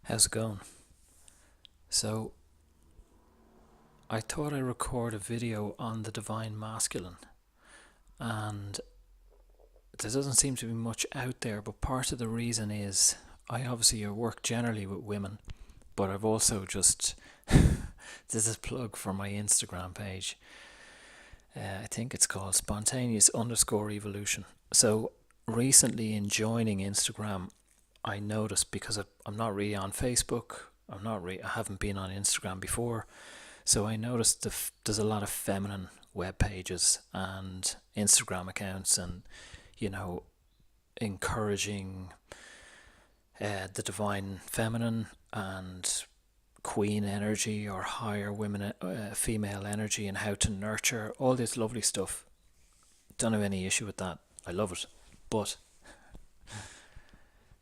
How's it going? So, I thought I'd record a video on the Divine Masculine, and there doesn't seem to be much out there, but part of the reason is I obviously work generally with women, but I've also just. This is a plug for my Instagram page. I think it's called spontaneous_evolution. So, recently in joining Instagram, I noticed because I'm not really on Facebook, I haven't been on Instagram before. So I noticed there's a lot of feminine web pages and Instagram accounts, and encouraging the divine feminine and queen energy or higher women, female energy, and how to nurture all this lovely stuff. Don't have any issue with that. I love it, but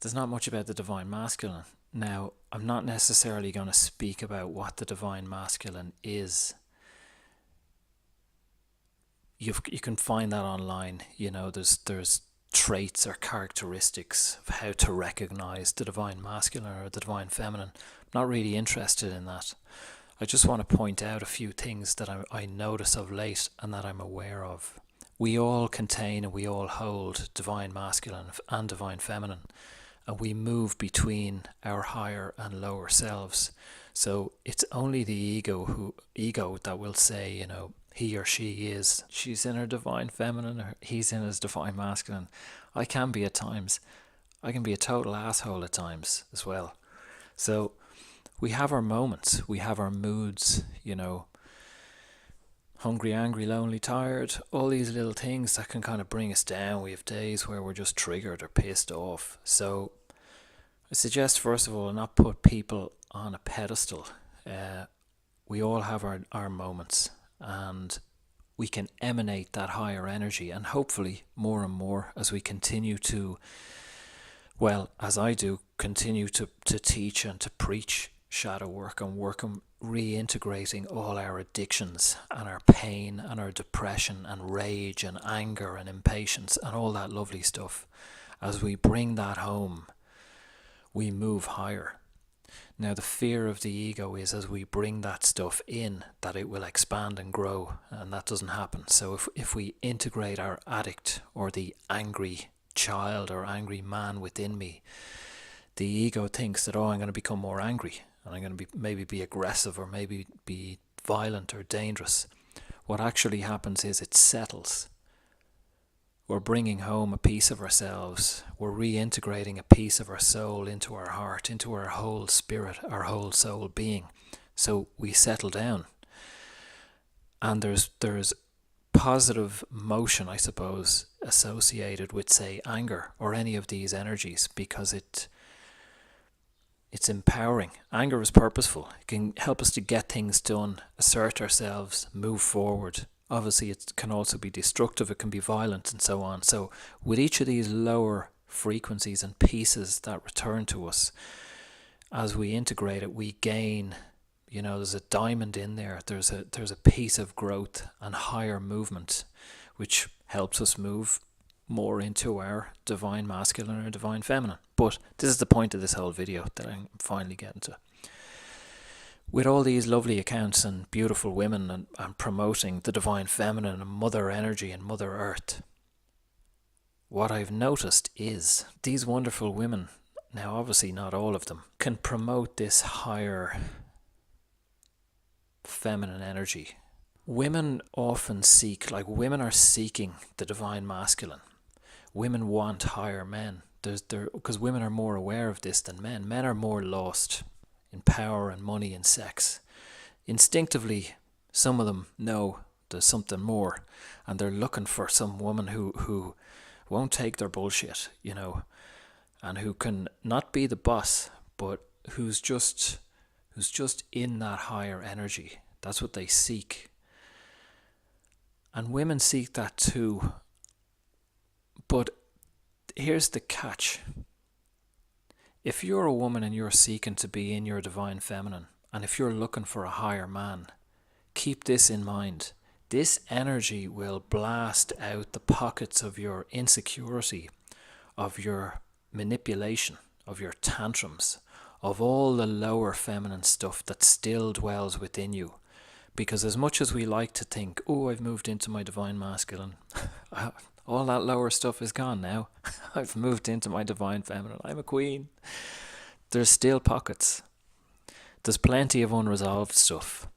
there's not much about the divine masculine. Now, I'm not necessarily going to speak about what the divine masculine is. You can find that online. There's traits or characteristics of how to recognize the divine masculine or the divine feminine. I'm not really interested in that. I just want to point out a few things that I notice of late and that I'm aware of. We all contain and we all hold divine masculine and divine feminine, and we move between our higher and lower selves. So it's only the ego that will say, he or she's in her divine feminine, or he's in his divine masculine. I can be at times. I can be a total asshole at times as well. So we have our moments, we have our moods, hungry, angry, lonely, tired, all these little things that can kind of bring us down. We have days where we're just triggered or pissed off. So I suggest, first of all, not put people on a pedestal. We all have our moments, and we can emanate that higher energy, and hopefully more and more as we continue to, well, as I do, continue to teach and to preach shadow work and work on reintegrating all our addictions and our pain and our depression and rage and anger and impatience and all that lovely stuff. As we bring that home, we move higher. Now, the fear of the ego is, as we bring that stuff in, that it will expand and grow, and that doesn't happen. So if we integrate our addict or the angry child or angry man within me, the ego thinks that, I'm going to become more angry, and I'm going to maybe be aggressive, or maybe be violent or dangerous. What actually happens is it settles. We're bringing home a piece of ourselves. We're reintegrating a piece of our soul into our heart, into our whole spirit, our whole soul being. So we settle down. And there's positive motion, I suppose, associated with, say, anger or any of these energies, because it's empowering. Anger is purposeful. It can help us to get things done, assert ourselves, move forward. Obviously, it can also be destructive, it can be violent, and so on. So with each of these lower frequencies and pieces that return to us, as we integrate it, we gain, there's a diamond in there. There's a piece of growth and higher movement, which helps us move more into our divine masculine or divine feminine. But this is the point of this whole video that I'm finally getting to. With all these lovely accounts and beautiful women and promoting the divine feminine and mother energy and mother earth, what I've noticed is these wonderful women, now obviously not all of them, can promote this higher feminine energy. Women often women are seeking the divine masculine. Women want higher men. Because women are more aware of this than men. Men are more lost in power and money and sex. Instinctively, some of them know there's something more, and they're looking for some woman who won't take their bullshit, and who can not be the boss, but who's just in that higher energy. That's what they seek. And women seek that too. But here's the catch. If you're a woman and you're seeking to be in your divine feminine, and if you're looking for a higher man, keep this in mind. This energy will blast out the pockets of your insecurity, of your manipulation, of your tantrums, of all the lower feminine stuff that still dwells within you. Because as much as we like to think, oh, I've moved into my divine masculine, all that lower stuff is gone now. I've moved into my divine feminine. I'm a queen. There's still pockets. There's plenty of unresolved stuff.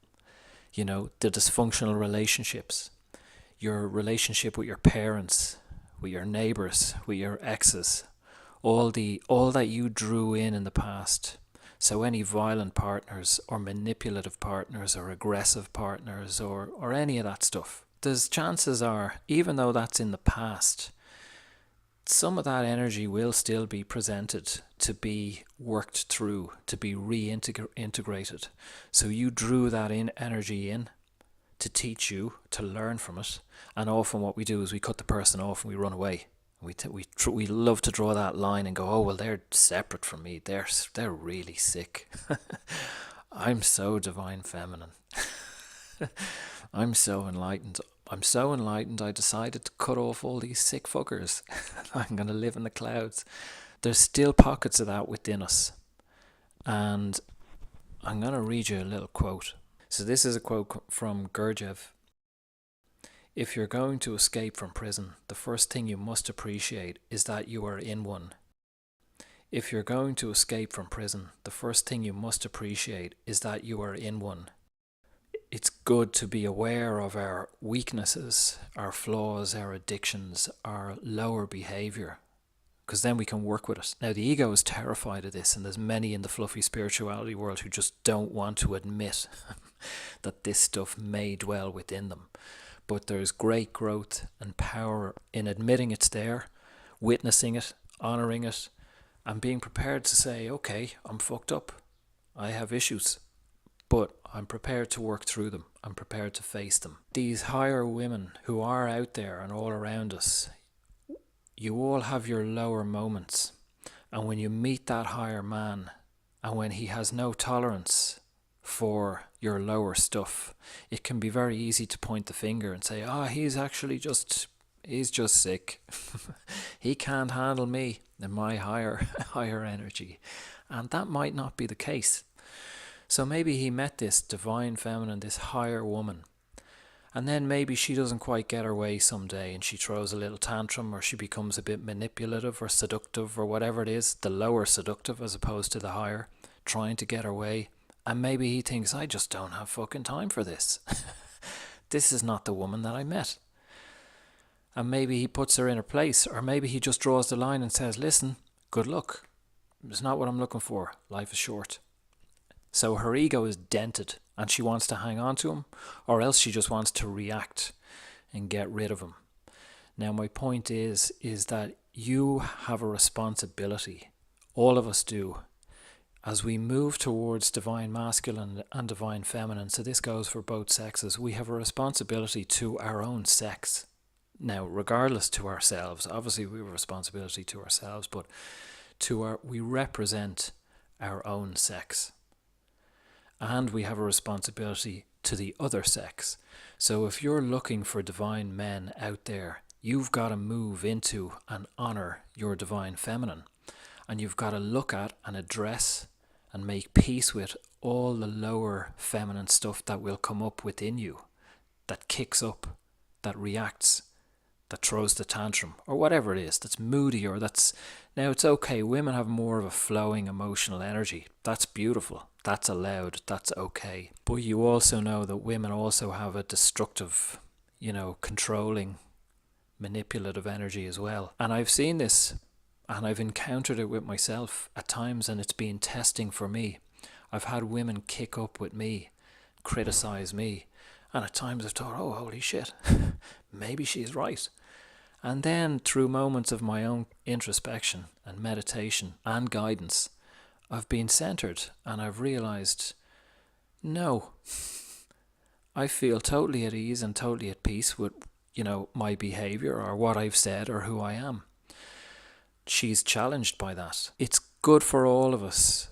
You know, the dysfunctional relationships, your relationship with your parents, with your neighbours, with your exes, all that you drew in the past. So any violent partners or manipulative partners or aggressive partners or any of that stuff, there's chances are, even though that's in the past, some of that energy will still be presented to be worked through, to be reintegrated. So you drew that energy in to teach you, to learn from it. And often what we do is we cut the person off and we run away. We love to draw that line and go, oh, well, they're separate from me. They're really sick. I'm so divine feminine. I'm so enlightened. I decided to cut off all these sick fuckers. I'm going to live in the clouds. There's still pockets of that within us. And I'm going to read you a little quote. So this is a quote from Gurdjieff. If you're going to escape from prison, the first thing you must appreciate is that you are in one. If you're going to escape from prison, the first thing you must appreciate is that you are in one. It's good to be aware of our weaknesses, our flaws, our addictions, our lower behaviour, because then we can work with it. Now, the ego is terrified of this, and there's many in the fluffy spirituality world who just don't want to admit that this stuff may dwell within them. But there's great growth and power in admitting it's there, witnessing it, honouring it, and being prepared to say, okay, I'm fucked up. I have issues. But I'm prepared to work through them. I'm prepared to face them. These higher women who are out there and all around us, you all have your lower moments. And when you meet that higher man, and when he has no tolerance for your lower stuff, it can be very easy to point the finger and say, he's just sick. He can't handle me and my higher energy. And that might not be the case. So maybe he met this divine feminine, this higher woman, and then maybe she doesn't quite get her way someday and she throws a little tantrum, or she becomes a bit manipulative or seductive or whatever it is, the lower seductive as opposed to the higher, trying to get her way. And maybe he thinks, I just don't have fucking time for this. This is not the woman that I met. And maybe he puts her in her place, or maybe he just draws the line and says, listen, good luck. It's not what I'm looking for. Life is short. So her ego is dented and she wants to hang on to him, or else she just wants to react and get rid of him. Now my point is that you have a responsibility, all of us do, as we move towards divine masculine and divine feminine. So this goes for both sexes. We have a responsibility to our own sex. Now, regardless to ourselves, obviously we have a responsibility to ourselves, but we represent our own sex. And we have a responsibility to the other sex. So if you're looking for divine men out there, you've got to move into and honour your divine feminine. And you've got to look at and address and make peace with all the lower feminine stuff that will come up within you, that kicks up, that reacts, that throws the tantrum, or whatever it is, that's moody, or that's... Now, it's okay, women have more of a flowing emotional energy. That's beautiful. That's allowed. That's okay. But you also know that women also have a destructive, controlling, manipulative energy as well. And I've seen this, and I've encountered it with myself at times, and it's been testing for me. I've had women kick up with me, criticize me, and at times I've thought, oh, holy shit, maybe she's right. And then through moments of my own introspection and meditation and guidance, I've been centered and I've realized, no, I feel totally at ease and totally at peace with, my behavior or what I've said or who I am. She's challenged by that. It's good for all of us,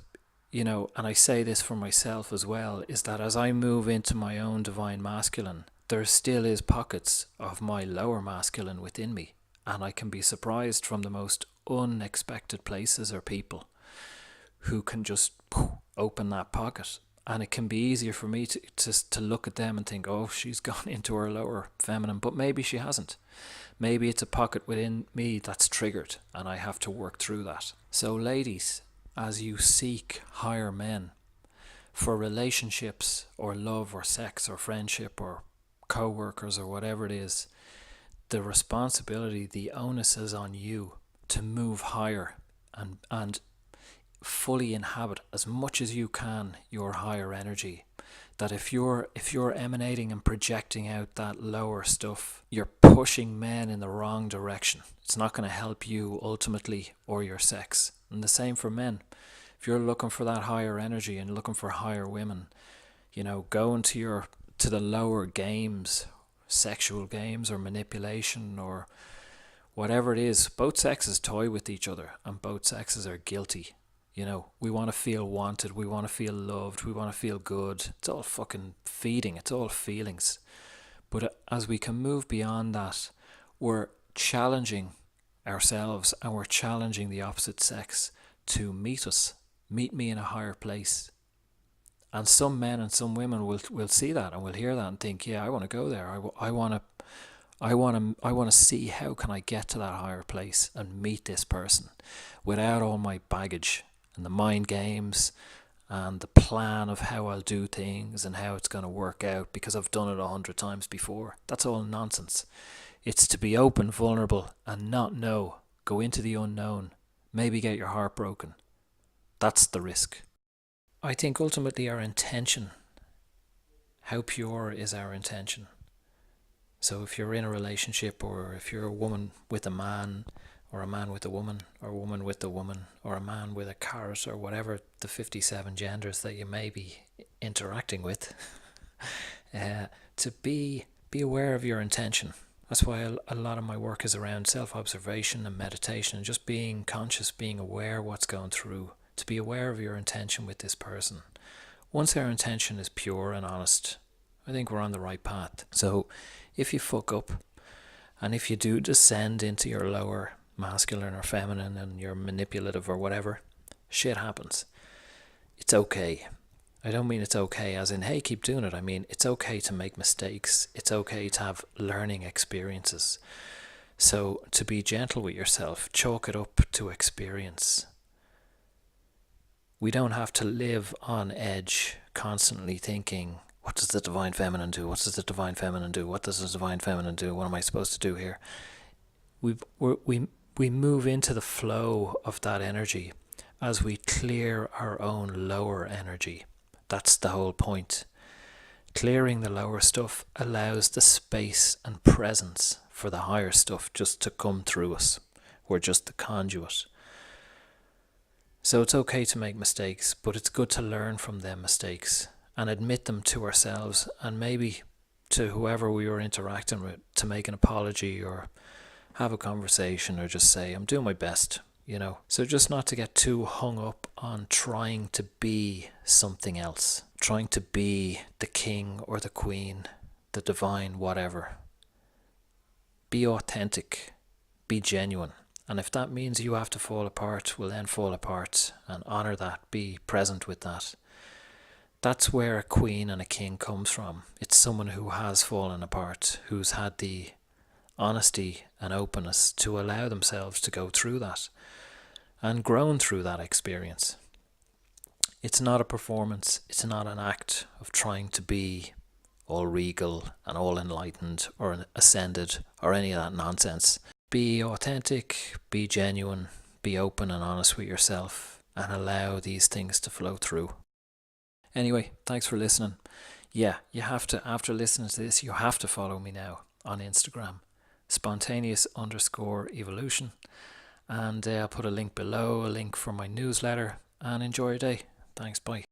and I say this for myself as well, is that as I move into my own divine masculine, there still is pockets of my lower masculine within me, and I can be surprised from the most unexpected places or people who can just open that pocket. And it can be easier for me to look at them and think, oh, she's gone into her lower feminine, but maybe she hasn't. Maybe it's a pocket within me that's triggered and I have to work through that. So ladies, as you seek higher men for relationships or love or sex or friendship or co-workers or whatever it is, the responsibility, the onus is on you to move higher and fully inhabit as much as you can your higher energy. That if you're emanating and projecting out that lower stuff, you're pushing men in the wrong direction. It's not going to help you ultimately or your sex. And the same for men. If you're looking for that higher energy and looking for higher women, going to the lower games, sexual games or manipulation or whatever it is, both sexes toy with each other and both sexes are guilty. We want to feel wanted, we want to feel loved, we want to feel good. It's all fucking feeding, it's all feelings. But as we can move beyond that, we're challenging ourselves and we're challenging the opposite sex to meet me in a higher place. And some men and some women will see that and will hear that and think, yeah, I want to go there. I want to see how can I get to that higher place and meet this person without all my baggage and the mind games and the plan of how I'll do things and how it's going to work out because I've done it 100 times before. That's all nonsense. It's to be open, vulnerable and not know. Go into the unknown. Maybe get your heart broken. That's the risk. I think ultimately our intention, how pure is our intention? So if you're in a relationship or if you're a woman with a man or a man with a woman or a woman with a woman or a man with a carrot or whatever the 57 genders that you may be interacting with, to be aware of your intention. That's why a lot of my work is around self-observation and meditation and just being conscious, being aware what's going through, to be aware of your intention with this person. Once our intention is pure and honest, I think we're on the right path. So if you fuck up and if you do descend into your lower masculine or feminine and you're manipulative or whatever, shit happens. It's okay. I don't mean it's okay as in, hey, keep doing it. I mean, it's okay to make mistakes. It's okay to have learning experiences. So to be gentle with yourself, chalk it up to experience. We don't have to live on edge, constantly thinking, what does the divine feminine do? What does the divine feminine do? What does the divine feminine do? What am I supposed to do here? We move into the flow of that energy as we clear our own lower energy. That's the whole point. Clearing the lower stuff allows the space and presence for the higher stuff just to come through us. We're just the conduit. So it's okay to make mistakes, but it's good to learn from them mistakes and admit them to ourselves and maybe to whoever we were interacting with, to make an apology or have a conversation or just say, I'm doing my best, So just not to get too hung up on trying to be something else, trying to be the king or the queen, the divine, whatever. Be authentic, be genuine. And if that means you have to fall apart, well then fall apart and honour that, be present with that. That's where a queen and a king comes from. It's someone who has fallen apart, who's had the honesty and openness to allow themselves to go through that and grown through that experience. It's not a performance, it's not an act of trying to be all regal and all enlightened or ascended or any of that nonsense. Be authentic, be genuine, be open and honest with yourself and allow these things to flow through. Anyway, thanks for listening. Yeah, you have to, after listening to this, you have to follow me now on Instagram, spontaneous_evolution. And I'll put a link below, a link for my newsletter, and enjoy your day. Thanks, bye.